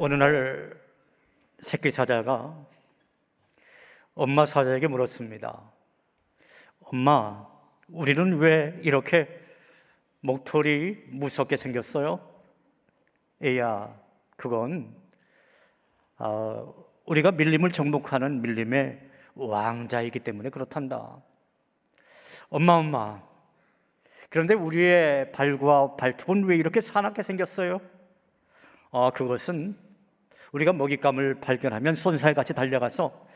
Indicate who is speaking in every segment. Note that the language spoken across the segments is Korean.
Speaker 1: 어느 날 새끼 사자가 엄마 사자에게 물었습니다. 엄마, 우리는 왜 이렇게 목털이 무섭게 생겼어요? 애야, 그건 우리가 밀림을 정복하는 밀림의 왕자이기 때문에 그렇단다. 엄마, 그런데 우리의 발과 발톱은 왜 이렇게 사납게 생겼어요? 그것은 우리가 먹잇감을 발견하면 쏜살같이 달려가서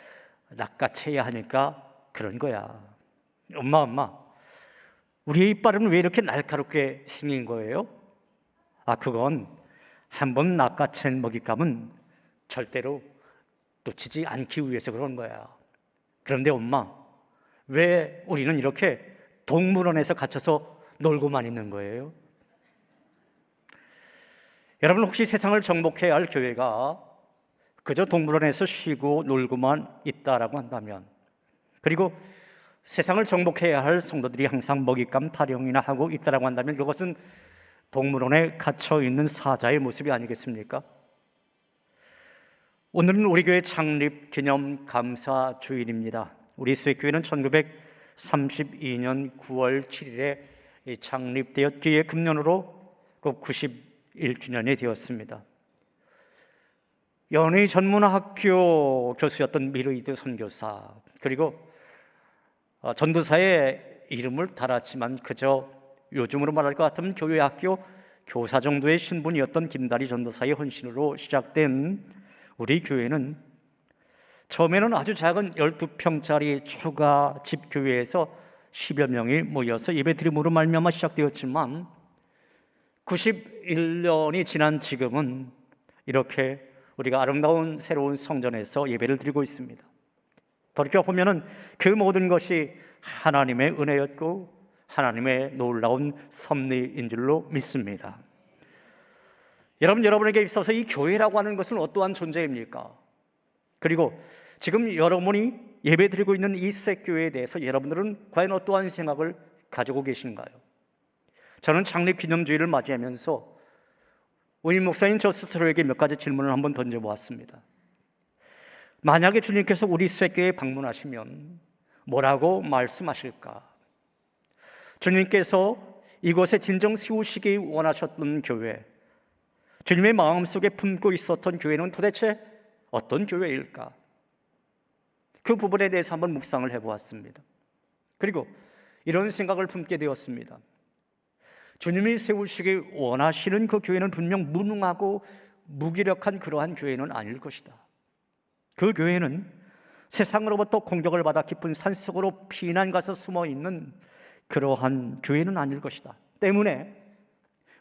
Speaker 1: 낚아채야 하니까 그런 거야. 엄마, 우리의 이빨은 왜 이렇게 날카롭게 생긴 거예요? 그건 한번 낚아챈 먹잇감은 절대로 놓치지 않기 위해서 그런 거야. 그런데 엄마, 왜 우리는 이렇게 동물원에서 갇혀서 놀고만 있는 거예요? 여러분, 혹시 세상을 정복해야 할 교회가 그저 동물원에서 쉬고 놀고만 있다라고 한다면, 그리고 세상을 정복해야 할 성도들이 항상 먹잇감 타령이나 하고 있다라고 한다면, 그것은 동물원에 갇혀 있는 사자의 모습이 아니겠습니까? 오늘은 우리 교회 창립 기념 감사 주일입니다. 우리 수익교회는 1932년 9월 7일에 창립되었기에 금년으로 91주년이 되었습니다. 연의 전문학교 교수였던 미르이드 선교사, 그리고 전도사의 이름을 달았지만 그저 요즘으로 말할 것 같으면 교회학교 교사 정도의 신분이었던 김다리 전도사의 헌신으로 시작된 우리 교회는 처음에는 아주 작은 12평짜리 초가 집교회에서 10여 명이 모여서 예배드림으로 말미암아 시작되었지만 91년이 지난 지금은 이렇게 우리가 아름다운 새로운 성전에서 예배를 드리고 있습니다. 돌이켜보면 그 모든 것이 하나님의 은혜였고 하나님의 놀라운 섭리인 줄로 믿습니다. 여러분에게 있어서 이 교회라고 하는 것은 어떠한 존재입니까? 그리고 지금 여러분이 예배드리고 있는 이 새교회에 대해서 여러분들은 과연 어떠한 생각을 가지고 계신가요? 저는 창립기념주일을 맞이하면서 우임 목사인 저 스스로에게 몇 가지 질문을 한번 던져보았습니다. 만약에 주님께서 우리 새교회에 방문하시면 뭐라고 말씀하실까? 주님께서 이곳에 진정 세우시기 원하셨던 교회, 주님의 마음속에 품고 있었던 교회는 도대체 어떤 교회일까? 그 부분에 대해서 한번 묵상을 해보았습니다. 그리고 이런 생각을 품게 되었습니다. 주님이 세우시기 원하시는 그 교회는 분명 무능하고 무기력한 그러한 교회는 아닐 것이다. 그 교회는 세상으로부터 공격을 받아 깊은 산속으로 피난 가서 숨어있는 그러한 교회는 아닐 것이다. 때문에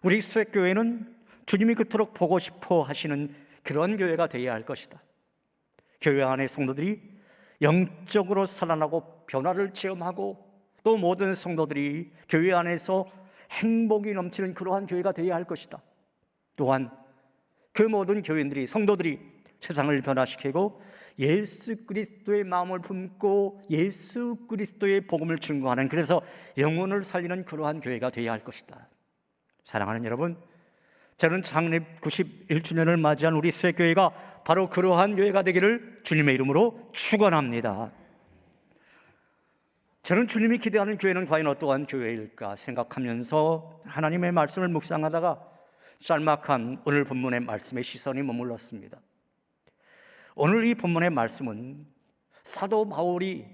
Speaker 1: 우리 수액교회는 주님이 그토록 보고 싶어 하시는 그런 교회가 되어야 할 것이다. 교회 안의 성도들이 영적으로 살아나고 변화를 체험하고 또 모든 성도들이 교회 안에서 행복이 넘치는 그러한 교회가 되어야 할 것이다. 또한 그 모든 교인들이, 성도들이 세상을 변화시키고 예수 그리스도의 마음을 품고 예수 그리스도의 복음을 증거하는, 그래서 영혼을 살리는 그러한 교회가 되어야 할 것이다. 사랑하는 여러분, 저는 창립 91주년을 맞이한 우리 수액교회가 바로 그러한 교회가 되기를 주님의 이름으로 축원합니다. 저는 주님이 기대하는 교회는 과연 어떠한 교회일까 생각하면서 하나님의 말씀을 묵상하다가 짤막한 오늘 본문의 말씀에 시선이 머물렀습니다. 오늘 이 본문의 말씀은 사도 바울이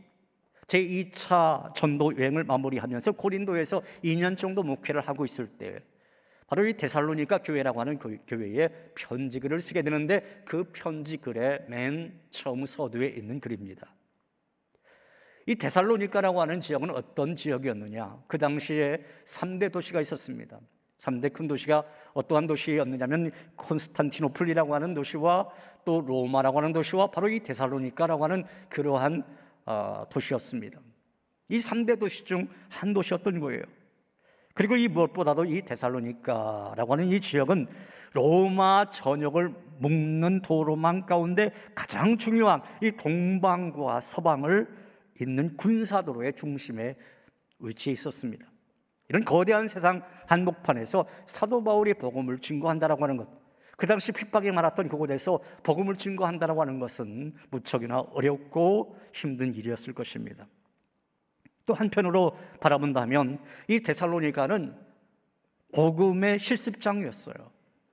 Speaker 1: 제2차 전도 여행을 마무리하면서 고린도에서 2년 정도 목회를 하고 있을 때 바로 이 데살로니가 교회라고 하는 교회에 편지글을 쓰게 되는데, 그 편지글의 맨 처음 서두에 있는 글입니다. 이 데살로니가라고 하는 지역은 어떤 지역이었느냐? 그 당시에 3대 도시가 있었습니다. 3대 큰 도시가 어떠한 도시였느냐면 콘스탄티노플이라고 하는 도시와 또 로마라고 하는 도시와 바로 이 데살로니가라고 하는 그러한 도시였습니다. 이 3대 도시 중 한 도시였던 거예요. 그리고 이 무엇보다도 이 데살로니가라고 하는 이 지역은 로마 전역을 묶는 도로망 가운데 가장 중요한 이 동방과 서방을 있는 군사도로의 중심에 위치해 있었습니다. 이런 거대한 세상 한복판에서 사도 바울이 복음을 증거한다라고 하는 것, 그 당시 핍박이 많았던 그곳에서 복음을 증거한다라고 하는 것은 무척이나 어렵고 힘든 일이었을 것입니다. 또 한편으로 바라본다면 이 데살로니가는 복음의 실습장이었어요.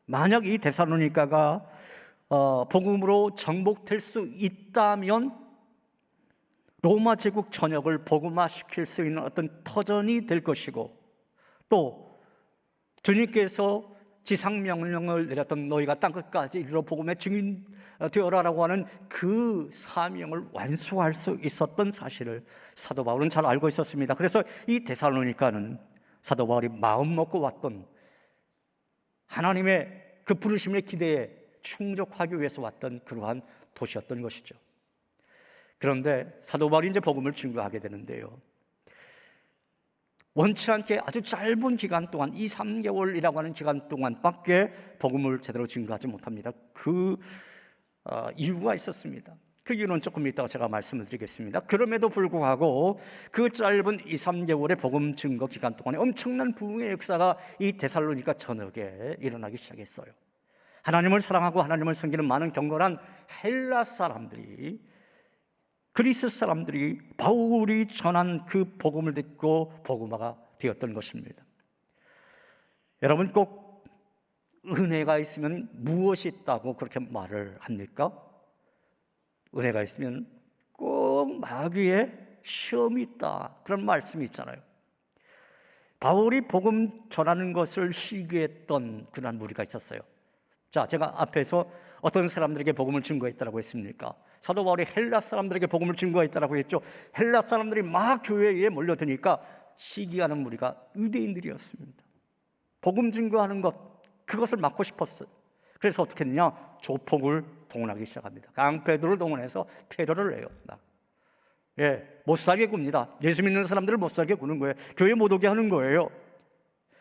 Speaker 1: 만약 이 데살로니가가 복음으로 정복될 수 있다면 로마 제국 전역을 복음화시킬 수 있는 어떤 터전이 될 것이고, 또 주님께서 지상명령을 내렸던 너희가 땅끝까지 이르러 복음의 증인 되어라라고 하는 그 사명을 완수할 수 있었던 사실을 사도 바울은 잘 알고 있었습니다. 그래서 이 데살로니가는 사도 바울이 마음 먹고 왔던 하나님의 그 부르심의 기대에 충족하기 위해서 왔던 그러한 도시였던 것이죠. 그런데 사도 바울이 이제 복음을 증거하게 되는데요, 원치 않게 아주 짧은 기간 동안 2, 3개월이라고 하는 기간 동안밖에 복음을 제대로 증거하지 못합니다. 그 이유가 있었습니다. 그 이유는 조금 이따가 제가 말씀을 드리겠습니다. 그럼에도 불구하고 그 짧은 2, 3개월의 복음 증거 기간 동안에 엄청난 부흥의 역사가 이 데살로니가 전역에 일어나기 시작했어요. 하나님을 사랑하고 하나님을 섬기는 많은 경건한 헬라 사람들이, 그리스 사람들이 바울이 전한 그 복음을 듣고 복음화가 되었던 것입니다. 여러분, 꼭 은혜가 있으면 무엇이 있다고 그렇게 말을 합니까? 은혜가 있으면 꼭 마귀의 시험이 있다, 그런 말씀이 있잖아요. 바울이 복음 전하는 것을 시기했던 그런 무리가 있었어요. 자, 제가 앞에서 어떤 사람들에게 복음을 증거했다고 했습니까? 사도 바울이 헬라 사람들에게 복음을 증거했다고 했죠. 헬라 사람들이 막 교회에 몰려드니까 시기하는 무리가 유대인들이었습니다. 복음 증거하는 것, 그것을 막고 싶었어요. 그래서 어떻게 했느냐? 조폭을 동원하기 시작합니다. 깡패들을 동원해서 테러를 해요. 못 살게 굽니다. 예수 믿는 사람들을 못 살게 구는 거예요. 교회 못 오게 하는 거예요.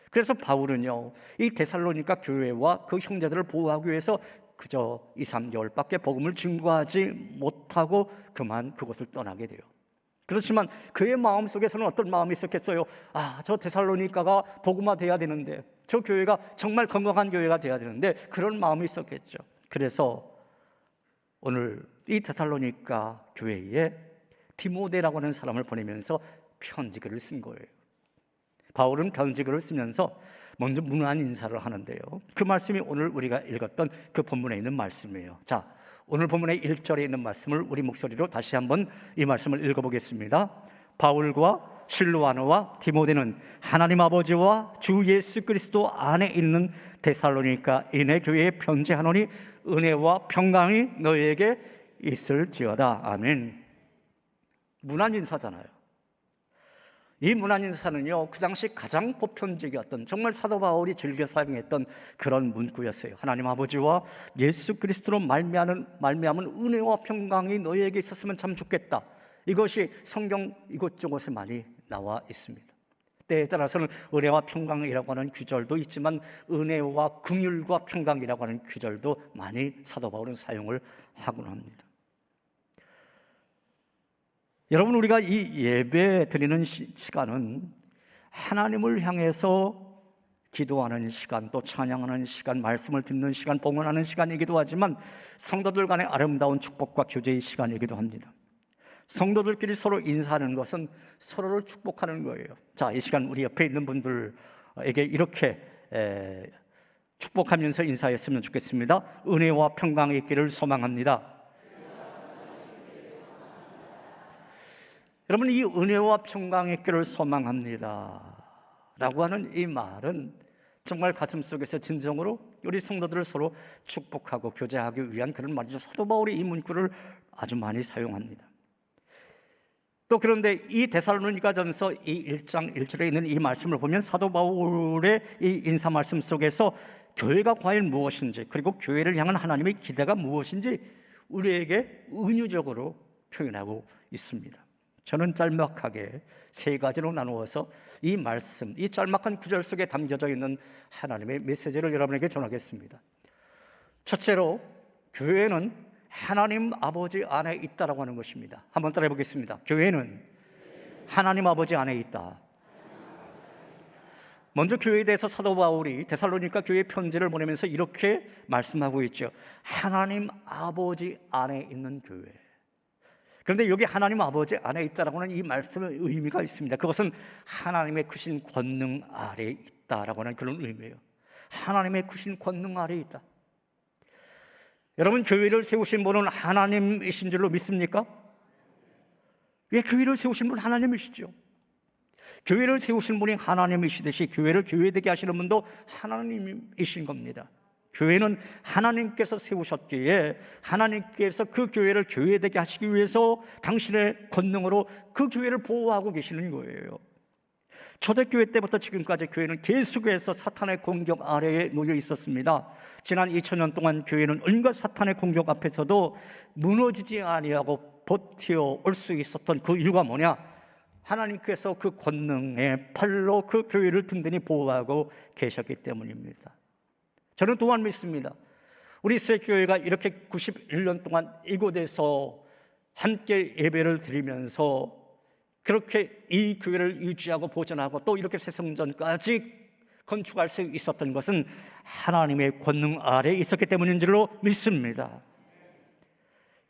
Speaker 1: 그래서 바울은요, 이 데살로니가 교회와 그 형제들을 보호하기 위해서 그저 2, 3개월밖에 복음을 증거하지 못하고 그만 그곳을 떠나게 돼요. 그렇지만 그의 마음속에서는 어떤 마음이 있었겠어요? 저 데살로니가가 복음화돼야 되는데, 저 교회가 정말 건강한 교회가 돼야 되는데, 그런 마음이 있었겠죠. 그래서 오늘 이 데살로니가 교회에 디모데라고 하는 사람을 보내면서 편지글을 쓴 거예요. 바울은 편지글을 쓰면서 먼저 문안 인사를 하는데요, 그 말씀이 오늘 우리가 읽었던 그 본문에 있는 말씀이에요. 자, 오늘 본문의 1절에 있는 말씀을 우리 목소리로 다시 한번 이 말씀을 읽어보겠습니다. 바울과 실루아노와 디모데는 하나님 아버지와 주 예수 그리스도 안에 있는 데살로니가 인의 교회에 편지하노니 은혜와 평강이 너희에게 있을지어다. 아멘. 문안 인사잖아요. 이 문안 인사는요, 그 당시 가장 보편적이었던, 정말 사도 바울이 즐겨 사용했던 그런 문구였어요. 하나님 아버지와 예수 그리스도로 말미암은 은혜와 평강이 너희에게 있었으면 참 좋겠다. 이것이 성경 이곳저곳에 많이 나와 있습니다. 때에 따라서는 은혜와 평강이라고 하는 구절도 있지만 은혜와 긍휼과 평강이라고 하는 구절도 많이 사도 바울은 사용을 하곤 합니다. 여러분, 우리가 이 예배 드리는 시간은 하나님을 향해서 기도하는 시간, 또 찬양하는 시간, 말씀을 듣는 시간, 봉헌하는 시간이기도 하지만 성도들 간의 아름다운 축복과 교제의 시간이기도 합니다. 성도들끼리 서로 인사하는 것은 서로를 축복하는 거예요. 자, 이 시간 우리 옆에 있는 분들에게 이렇게 축복하면서 인사했으면 좋겠습니다. 은혜와 평강이 있기를 소망합니다. 여러분, 이 은혜와 평강이 있기를 소망합니다 라고 하는 이 말은 정말 가슴속에서 진정으로 우리 성도들을 서로 축복하고 교제하기 위한 그런 말이죠. 사도 바울이 이 문구를 아주 많이 사용합니다. 또 그런데 이 데살로니가전서 이 1장 1절에 있는 이 말씀을 보면 사도 바울의 이 인사 말씀 속에서 교회가 과연 무엇인지, 그리고 교회를 향한 하나님의 기대가 무엇인지 우리에게 은유적으로 표현하고 있습니다. 저는 짤막하게 세 가지로 나누어서 이 말씀, 이 짤막한 구절 속에 담겨져 있는 하나님의 메시지를 여러분에게 전하겠습니다. 첫째로, 교회는 하나님 아버지 안에 있다라고 하는 것입니다. 한번 따라해 보겠습니다. 교회는 하나님 아버지 안에 있다. 먼저 교회에 대해서 사도 바울이 데살로니가 교회 편지를 보내면서 이렇게 말씀하고 있죠. 하나님 아버지 안에 있는 교회. 그런데 여기 하나님 아버지 안에 있다라고 하는 이 말씀의 의미가 있습니다. 그것은 하나님의 크신 권능 아래에 있다라고 하는 그런 의미예요. 하나님의 크신 권능 아래에 있다. 여러분, 교회를 세우신 분은 하나님이신 줄로 믿습니까? 왜 교회를 세우신 분은 하나님이시죠? 교회를 세우신 분이 하나님이시듯이 교회를 교회되게 하시는 분도 하나님이신 겁니다. 교회는 하나님께서 세우셨기에 하나님께서 그 교회를 교회되게 하시기 위해서 당신의 권능으로 그 교회를 보호하고 계시는 거예요. 초대교회 때부터 지금까지 교회는 계속해서 사탄의 공격 아래에 놓여 있었습니다. 지난 2000년 동안 교회는 온갖 사탄의 공격 앞에서도 무너지지 아니하고 버텨올 수 있었던 그 이유가 뭐냐? 하나님께서 그 권능의 팔로 그 교회를 든든히 보호하고 계셨기 때문입니다. 저는 또한 믿습니다. 우리 새교회가 이렇게 91년 동안 이곳에서 함께 예배를 드리면서 그렇게 이 교회를 유지하고 보존하고 또 이렇게 새성전까지 건축할 수 있었던 것은 하나님의 권능 아래에 있었기 때문인 줄로 믿습니다.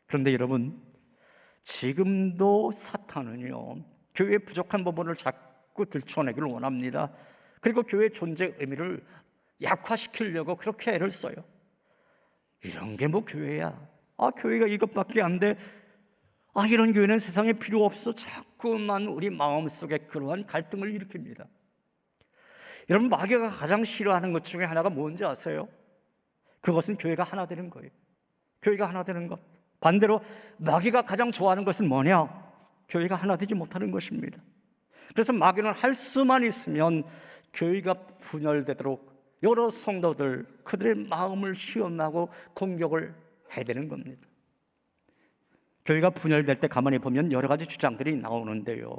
Speaker 1: 그런데 여러분, 지금도 사탄은요, 교회의 부족한 부분을 자꾸 들춰내기를 원합니다. 그리고 교회의 존재 의미를 약화시키려고 그렇게 애를 써요. 이런 게 뭐 교회야? 교회가 이것밖에 안 돼. 이런 교회는 세상에 필요 없어. 자꾸만 우리 마음속에 그러한 갈등을 일으킵니다. 여러분, 마귀가 가장 싫어하는 것 중에 하나가 뭔지 아세요? 그것은 교회가 하나 되는 거예요. 교회가 하나 되는 것. 반대로 마귀가 가장 좋아하는 것은 뭐냐? 교회가 하나 되지 못하는 것입니다. 그래서 마귀는 할 수만 있으면 교회가 분열되도록 여러 성도들, 그들의 마음을 시험하고 공격을 해야 되는 겁니다. 교회가 분열될 때 가만히 보면 여러 가지 주장들이 나오는데요,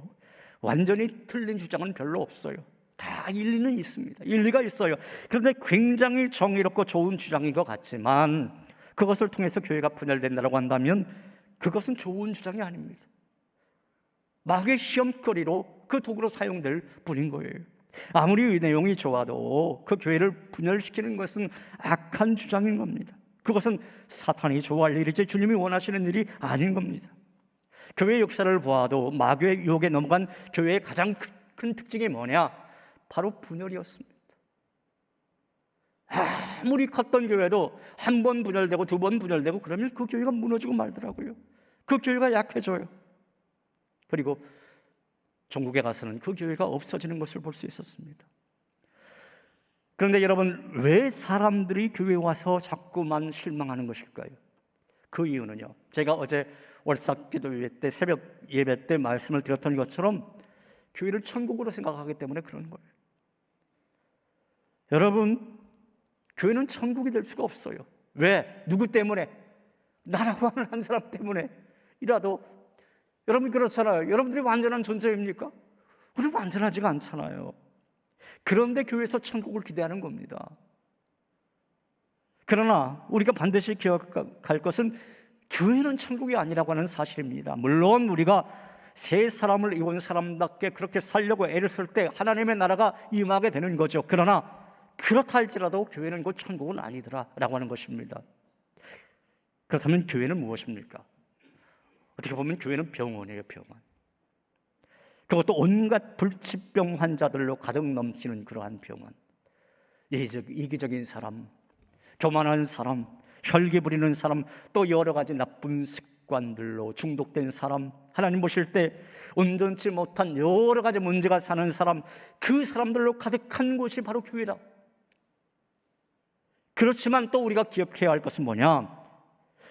Speaker 1: 완전히 틀린 주장은 별로 없어요. 다 일리는 있습니다. 일리가 있어요. 그런데 굉장히 정의롭고 좋은 주장인 것 같지만 그것을 통해서 교회가 분열된다고 한다면 그것은 좋은 주장이 아닙니다. 마귀의 시험거리로 그 도구로 사용될 뿐인 거예요. 아무리 이 내용이 좋아도 그 교회를 분열시키는 것은 악한 주장인 겁니다. 그것은 사탄이 좋아할 일이지 주님이 원하시는 일이 아닌 겁니다. 교회 역사를 보아도 마귀의 유혹에 넘어간 교회의 가장 큰 특징이 뭐냐? 바로 분열이었습니다. 아무리 컸던 교회도 한 번 분열되고 두 번 분열되고 그러면 그 교회가 무너지고 말더라고요. 그 교회가 약해져요. 그리고 전국에 가서는 그 교회가 없어지는 것을 볼 수 있었습니다. 그런데 여러분, 왜 사람들이 교회에 와서 자꾸만 실망하는 것일까요? 그 이유는요, 제가 어제 월삭 기도회 때 새벽 예배 때 말씀을 드렸던 것처럼 교회를 천국으로 생각하기 때문에 그런 거예요. 여러분, 교회는 천국이 될 수가 없어요. 왜? 누구 때문에? 나라고 하는 한 사람 때문에 이라도. 여러분, 그렇잖아요. 여러분들이 완전한 존재입니까? 우리 완전하지가 않잖아요. 그런데 교회에서 천국을 기대하는 겁니다. 그러나 우리가 반드시 기억할 것은 교회는 천국이 아니라고 하는 사실입니다. 물론 우리가 새 사람을 입은 사람답게 그렇게 살려고 애를 쓸 때 하나님의 나라가 임하게 되는 거죠. 그러나 그렇다 할지라도 교회는 곧 천국은 아니더라라고 하는 것입니다. 그렇다면 교회는 무엇입니까? 어떻게 보면 교회는 병원이에요, 병원. 그것도 온갖 불치병 환자들로 가득 넘치는 그러한 병원. 이기적인 사람, 교만한 사람, 혈기 부리는 사람, 또 여러 가지 나쁜 습관들로 중독된 사람, 하나님 보실 때 온전치 못한 여러 가지 문제가 사는 사람, 그 사람들로 가득한 곳이 바로 교회다. 그렇지만 또 우리가 기억해야 할 것은 뭐냐?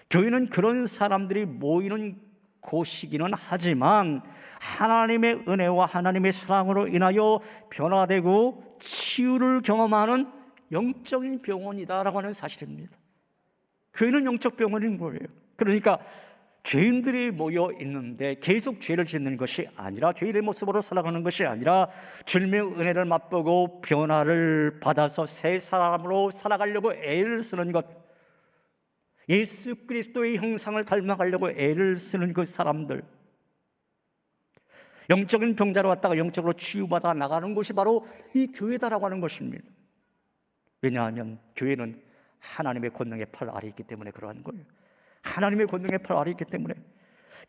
Speaker 1: 교회는 그런 사람들이 모이는 곳이기는 하지만 하나님의 은혜와 하나님의 사랑으로 인하여 변화되고 치유를 경험하는 영적인 병원이다라고 하는 사실입니다. 교회는 영적 병원인 거예요. 그러니까 죄인들이 모여 있는데 계속 죄를 짓는 것이 아니라, 죄인의 모습으로 살아가는 것이 아니라 주님의 은혜를 맛보고 변화를 받아서 새 사람으로 살아가려고 애를 쓰는 것, 예수 그리스도의 형상을 닮아가려고 애를 쓰는 그 사람들, 영적인 병자로 왔다가 영적으로 치유받아 나가는 곳이 바로 이 교회다라고 하는 것입니다. 왜냐하면 교회는 하나님의 권능의 팔 아래에 있기 때문에 그러한 거예요. 하나님의 권능의 팔 아래에 있기 때문에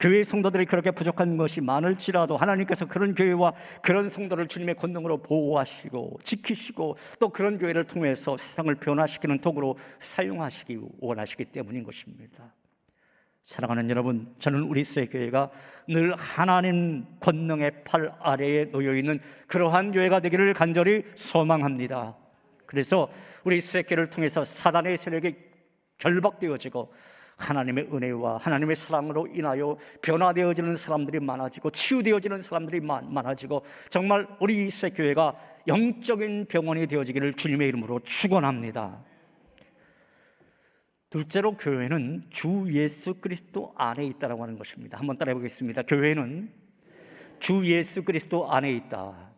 Speaker 1: 교회의 성도들이 그렇게 부족한 것이 많을지라도 하나님께서 그런 교회와 그런 성도를 주님의 권능으로 보호하시고 지키시고 또 그런 교회를 통해서 세상을 변화시키는 도구로 사용하시기 원하시기 때문인 것입니다. 사랑하는 여러분, 저는 우리 새교회가 늘 하나님 권능의 팔 아래에 놓여있는 그러한 교회가 되기를 간절히 소망합니다. 그래서 우리 새 교회를 통해서 사단의 세력이 결박되어지고 하나님의 은혜와 하나님의 사랑으로 인하여 변화되어지는 사람들이 많아지고 치유되어지는 사람들이 많아지고 정말 우리 새 교회가 영적인 병원이 되어지기를 주님의 이름으로 축원합니다. 둘째로, 교회는 주 예수 그리스도 안에 있다라고 하는 것입니다. 한번 따라해 보겠습니다. 교회는 주 예수 그리스도 안에 있다.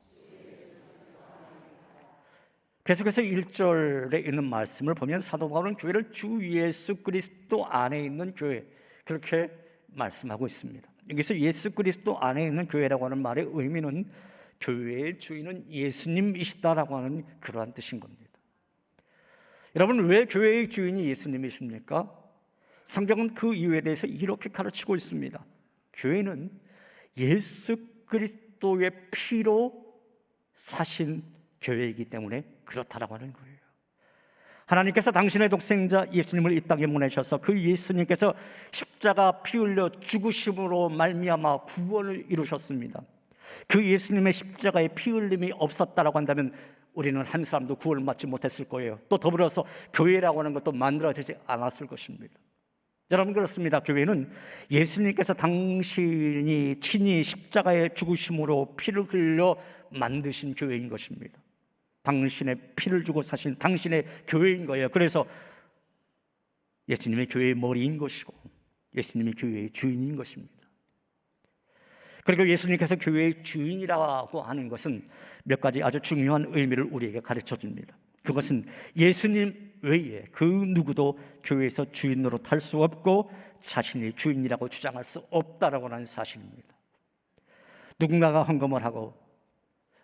Speaker 1: 계속해서 1절에 있는 말씀을 보면 사도 바울은 교회를 주 예수 그리스도 안에 있는 교회, 그렇게 말씀하고 있습니다. 여기서 예수 그리스도 안에 있는 교회라고 하는 말의 의미는 교회의 주인은 예수님이시다라고 하는 그러한 뜻인 겁니다. 여러분, 왜 교회의 주인이 예수님이십니까? 성경은 그 이유에 대해서 이렇게 가르치고 있습니다. 교회는 예수 그리스도의 피로 사신 교회이기 때문에 그렇다라고 하는 거예요. 하나님께서 당신의 독생자 예수님을 이 땅에 보내셔서 그 예수님께서 십자가 피 흘려 죽으심으로 말미암아 구원을 이루셨습니다. 그 예수님의 십자가의 피 흘림이 없었다라고 한다면 우리는 한 사람도 구원을 받지 못했을 거예요. 또 더불어서 교회라고 하는 것도 만들어지지 않았을 것입니다. 여러분, 그렇습니다. 교회는 예수님께서 당신이 친히 십자가의 죽으심으로 피를 흘려 만드신 교회인 것입니다. 당신의 피를 주고 사신 당신의 교회인 거예요. 그래서 예수님의 교회의 머리인 것이고 예수님이 교회의 주인인 것입니다. 그리고 예수님께서 교회의 주인이라고 하는 것은 몇 가지 아주 중요한 의미를 우리에게 가르쳐 줍니다. 그것은 예수님 외에 그 누구도 교회에서 주인 노릇할 수 없고 자신이 주인이라고 주장할 수 없다라고 하는 사실입니다. 누군가가 헌금을 하고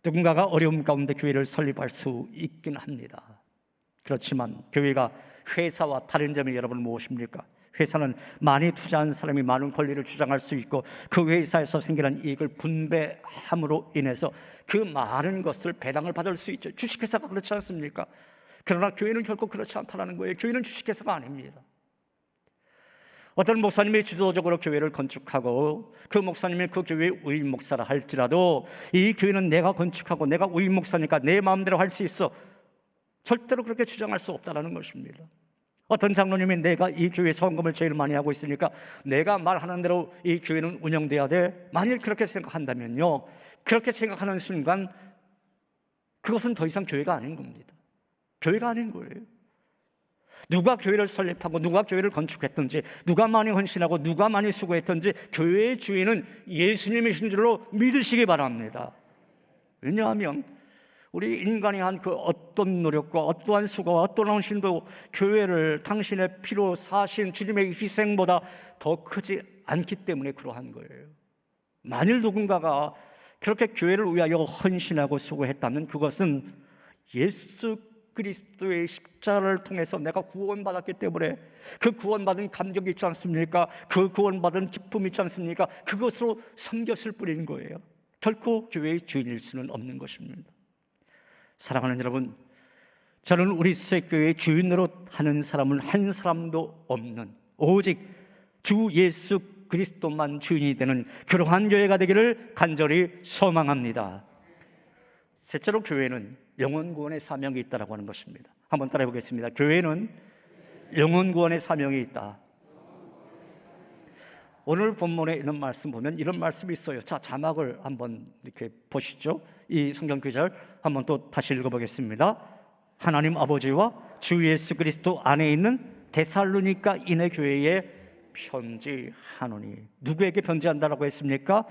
Speaker 1: 누군가가 어려움 가운데 교회를 설립할 수 있긴 합니다. 그렇지만 교회가 회사와 다른 점이 여러분 무엇입니까? 회사는 많이 투자한 사람이 많은 권리를 주장할 수 있고 그 회사에서 생기는 이익을 분배함으로 인해서 그 많은 것을 배당을 받을 수 있죠. 주식회사가 그렇지 않습니까? 그러나 교회는 결코 그렇지 않다는 거예요. 교회는 주식회사가 아닙니다. 어떤 목사님이 주도적으로 교회를 건축하고 그 목사님이 그 교회의 우임 목사라 할지라도 이 교회는 내가 건축하고 내가 우임 목사니까 내 마음대로 할 수 있어, 절대로 그렇게 주장할 수 없다는 것입니다. 어떤 장로님이 내가 이 교회 헌금을 제일 많이 하고 있으니까 내가 말하는 대로 이 교회는 운영돼야 돼, 만일 그렇게 생각한다면요, 그렇게 생각하는 순간 그것은 더 이상 교회가 아닌 겁니다. 교회가 아닌 거예요. 누가 교회를 설립하고 누가 교회를 건축했든지 누가 많이 헌신하고 누가 많이 수고했든지 교회의 주인은 예수님이신 줄로 믿으시기 바랍니다. 왜냐하면 우리 인간이 한 그 어떤 노력과 어떠한 수고와 어떠한 헌신도 교회를 당신의 피로 사신 주님의 희생보다 더 크지 않기 때문에 그러한 거예요. 만일 누군가가 그렇게 교회를 위하여 헌신하고 수고했다면 그것은 예수 그리스도의 십자가를 통해서 내가 구원받았기 때문에 그 구원받은 감격이 있지 않습니까? 그 구원받은 기쁨이 있지 않습니까? 그것으로 섬겼을 뿐인 거예요. 결코 교회의 주인일 수는 없는 것입니다. 사랑하는 여러분, 저는 우리 새 교회의 주인 노릇하는 사람은 한 사람도 없는 오직 주 예수 그리스도만 주인이 되는 그러한 교회가 되기를 간절히 소망합니다. 셋째로, 교회는 영혼 구원의 사명이 있다라고 하는 것입니다. 한번 따라해 보겠습니다. 교회는 영혼 구원의 사명이 있다. 오늘 본문에 있는 말씀 보면 이런 말씀이 있어요. 자, 자막을 한번 이렇게 보시죠. 이 성경 구절 한번 또 다시 읽어보겠습니다. 하나님 아버지와 주 예수 그리스도 안에 있는 데살로니가 인의 교회에 편지하노니. 누구에게 편지한다라고 했습니까?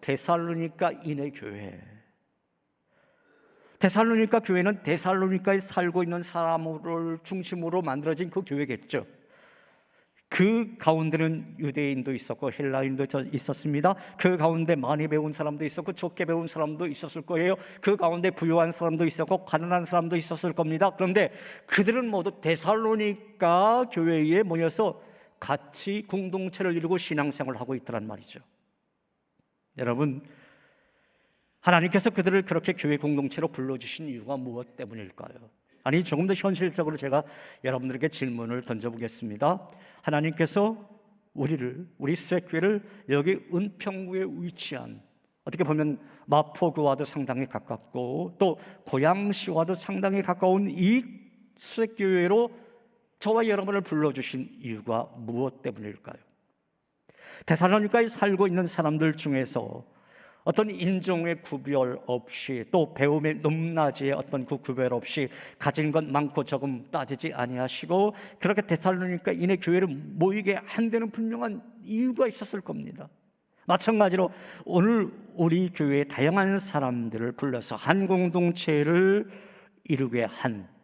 Speaker 1: 데살로니가 인의 교회. 데살로니가 교회는 데살로니가에 살고 있는 사람을 중심으로 만들어진 그 교회겠죠. 그 가운데는 유대인도 있었고 헬라인도 있었습니다. 그 가운데 많이 배운 사람도 있었고 적게 배운 사람도 있었을 거예요. 그 가운데 부유한 사람도 있었고 가난한 사람도 있었을 겁니다. 그런데 그들은 모두 데살로니가 교회에 모여서 같이 공동체를 이루고 신앙생활을 하고 있더란 말이죠. 여러분, 하나님께서 그들을 그렇게 교회 공동체로 불러주신 이유가 무엇 때문일까요? 아니, 조금 더 현실적으로 제가 여러분들에게 질문을 던져보겠습니다. 하나님께서 우리 수액교회를 여기 은평구에 위치한, 어떻게 보면 마포구와도 상당히 가깝고 또 고양시와도 상당히 가까운 이 수액교회로 저와 여러분을 불러주신 이유가 무엇 때문일까요? 데살로니가에 살고 있는 사람들 중에서 어떤 인종의 구별 없이 또 배움의 높낮이의 어떤 그 구별 없이 가진 것 많고 적음 따지지 아니하시고 그렇게 데살로니가인의 교회를 모이게 한 데는 분명한 이유가 있었을 겁니다. 마찬가지로 오늘 우리 교회에 다양한 사람들을 불러서 한 공동체를 이루게 한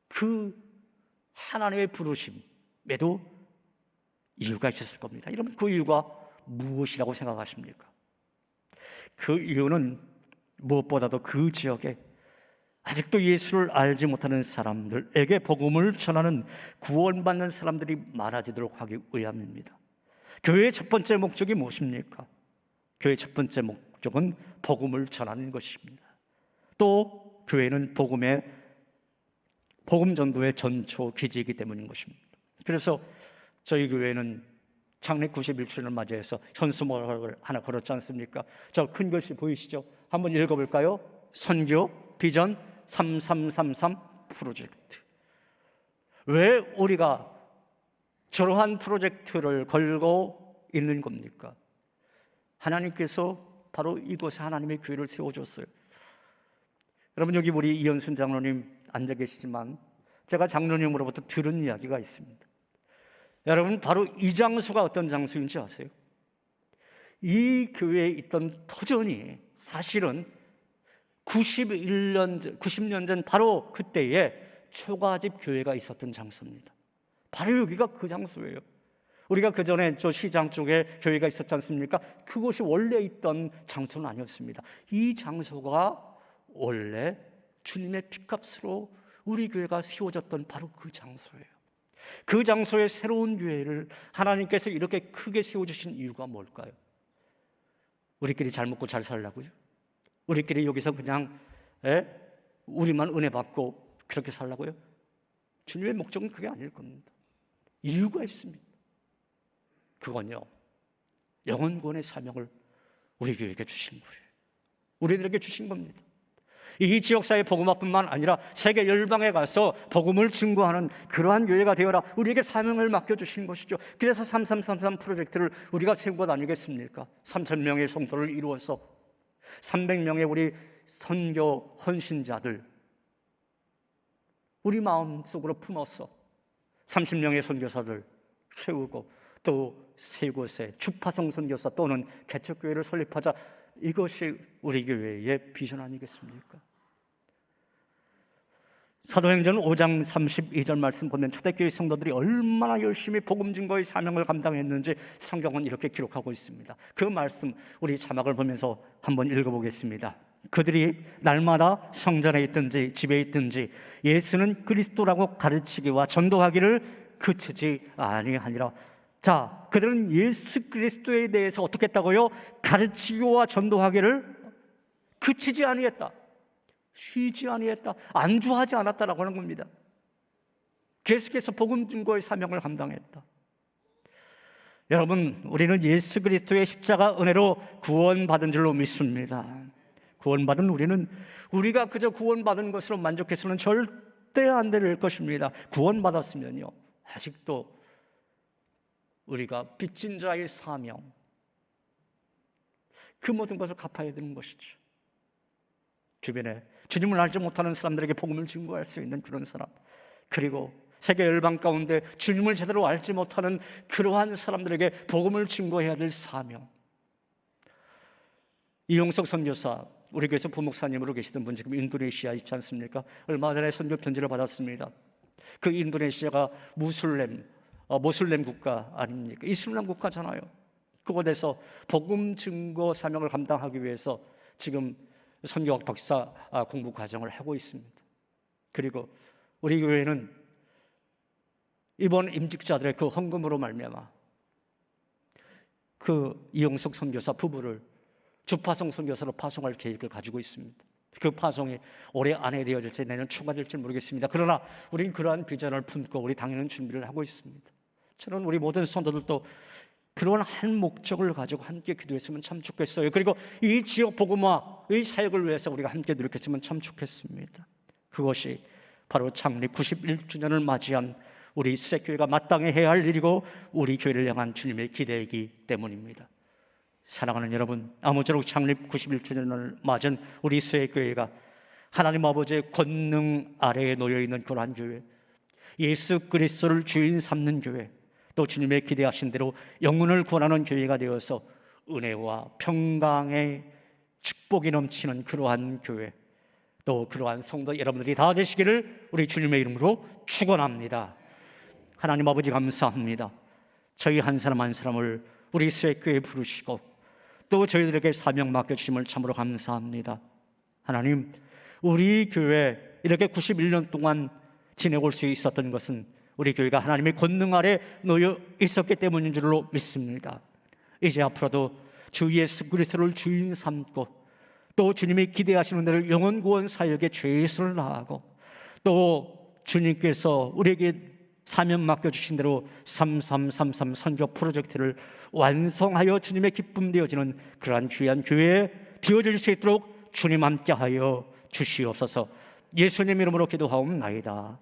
Speaker 1: 그 하나님의 부르심에도 이유가 있었을 겁니다. 여러분, 그 이유가 무엇이라고 생각하십니까? 그 이유는 무엇보다도 그 지역에 아직도 예수를 알지 못하는 사람들에게 복음을 전하는 구원받는 사람들이 많아지도록 하기 위함입니다. 교회의 첫 번째 목적이 무엇입니까? 교회의 첫 번째 목적은 복음을 전하는 것입니다. 또 교회는 복음 전도의 전초 기지이기 때문인 것입니다. 그래서 저희 교회는 창립 91주년을 맞이해서 현수막을 하나 걸었지 않습니까? 저 큰 글씨 보이시죠? 한번 읽어볼까요? 선교 비전 3333 프로젝트. 왜 우리가 저러한 프로젝트를 걸고 있는 겁니까? 하나님께서 바로 이곳에 하나님의 교회를 세워줬어요. 여러분, 여기 우리 이현순 장로님 앉아 계시지만 제가 장로님으로부터 들은 이야기가 있습니다. 여러분, 바로 이 장소가 어떤 장소인지 아세요? 이 교회에 있던 터전이 사실은 90년 전 바로 그때에 초가집 교회가 있었던 장소입니다. 바로 여기가 그 장소예요. 우리가 그 전에 저 시장 쪽에 교회가 있었지 않습니까? 그곳이 원래 있던 장소는 아니었습니다. 이 장소가 원래 주님의 피값으로 우리 교회가 세워졌던 바로 그 장소예요. 그 장소에 새로운 교회를 하나님께서 이렇게 크게 세워주신 이유가 뭘까요? 우리끼리 잘 먹고 잘 살라고요? 우리끼리 여기서 그냥 우리만 은혜 받고 그렇게 살라고요? 주님의 목적은 그게 아닐 겁니다. 이유가 있습니다. 그건요, 영혼구원의 사명을 우리 교회에게 주신 거예요. 우리들에게 주신 겁니다. 이 지역사회 복음화뿐만 아니라 세계 열방에 가서 복음을 증거하는 그러한 교회가 되어라, 우리에게 사명을 맡겨주신 것이죠. 그래서 3333 프로젝트를 우리가 세운 것 아니겠습니까? 3,000명의 성도를 이루어서 300명의 우리 선교 헌신자들 우리 마음속으로 품어서 30명의 선교사들 세우고 또 세 곳에 주파성 선교사 또는 개척교회를 설립하자, 이것이 우리 교회의 비전 아니겠습니까? 사도행전 5장 32절 말씀 보면 초대교회 성도들이 얼마나 열심히 복음 증거의 사명을 감당했는지 성경은 이렇게 기록하고 있습니다. 그 말씀 우리 자막을 보면서 한번 읽어보겠습니다. 그들이 날마다 성전에 있든지 집에 있든지 예수는 그리스도라고 가르치기와 전도하기를 그치지 아니하니라. 자, 그들은 예수 그리스도에 대해서 어떻게 했다고요? 가르치기와 전도하기를 그치지 아니했다, 쉬지 아니했다, 안주하지 않았다라고 하는 겁니다. 계속해서 복음 증거의 사명을 감당했다. 여러분, 우리는 예수 그리스도의 십자가 은혜로 구원받은 줄로 믿습니다. 구원받은 우리는 우리가 그저 구원받은 것으로 만족해서는 절대 안 될 것입니다. 구원받았으면요, 아직도 우리가 빚진 자의 사명, 그 모든 것을 갚아야 되는 것이죠. 주변에 주님을 알지 못하는 사람들에게 복음을 증거할 수 있는 그런 사람, 그리고 세계 열방 가운데 주님을 제대로 알지 못하는 그러한 사람들에게 복음을 증거해야 될 사명. 이용석 선교사, 우리 교회에서 부목사님으로 계시던 분 지금 인도네시아 있지 않습니까? 얼마 전에 선교 편지를 받았습니다. 그 인도네시아가 무슬림 모슬렘 국가 아닙니까? 이슬람 국가잖아요. 그곳에서 복음 증거 사명을 감당하기 위해서 지금 선교학 박사 공부 과정을 하고 있습니다. 그리고 우리 교회는 이번 임직자들의 그 헌금으로 말미암아 그 이용석 선교사 부부를 주파송 선교사로 파송할 계획을 가지고 있습니다. 그 파송이 올해 안에 되어질지 내년 초가 될지 모르겠습니다. 그러나 우리는 그러한 비전을 품고 우리 당연한 준비를 하고 있습니다. 저는 우리 모든 성도들도 그런 한 목적을 가지고 함께 기도했으면 참 좋겠어요. 그리고 이 지역 복음화의 사역을 위해서 우리가 함께 노력했으면 참 좋겠습니다. 그것이 바로 창립 91주년을 맞이한 우리 새교회가 마땅히 해야 할 일이고 우리 교회를 향한 주님의 기대이기 때문입니다. 사랑하는 여러분, 아무쪼록 창립 91주년을 맞은 우리 새교회가 하나님 아버지의 권능 아래에 놓여있는 그러한 교회, 예수 그리스도를 주인 삼는 교회, 또 주님의 기대하신 대로 영혼을 구원하는 교회가 되어서 은혜와 평강의 축복이 넘치는 그러한 교회, 또 그러한 성도 여러분들이 다 되시기를 우리 주님의 이름으로 축원합니다. 하나님 아버지 감사합니다. 저희 한 사람 한 사람을 우리 새교회에 부르시고 또 저희들에게 사명 맡겨주심을 참으로 감사합니다. 하나님, 우리 교회 이렇게 91년 동안 지내올 수 있었던 것은 우리 교회가 하나님의 권능 아래 놓여 있었기 때문인 줄로 믿습니다. 이제 앞으로도 주 예수 그리스도를 주인 삼고 또 주님이 기대하시는 대로 영혼 구원 사역에 최선을 다하고 또 주님께서 우리에게 사명 맡겨주신 대로 3333 선교 프로젝트를 완성하여 주님의 기쁨 되어지는 그러한 귀한 교회 되어질 수 있도록 주님 함께하여 주시옵소서. 예수님 이름으로 기도하옵나이다.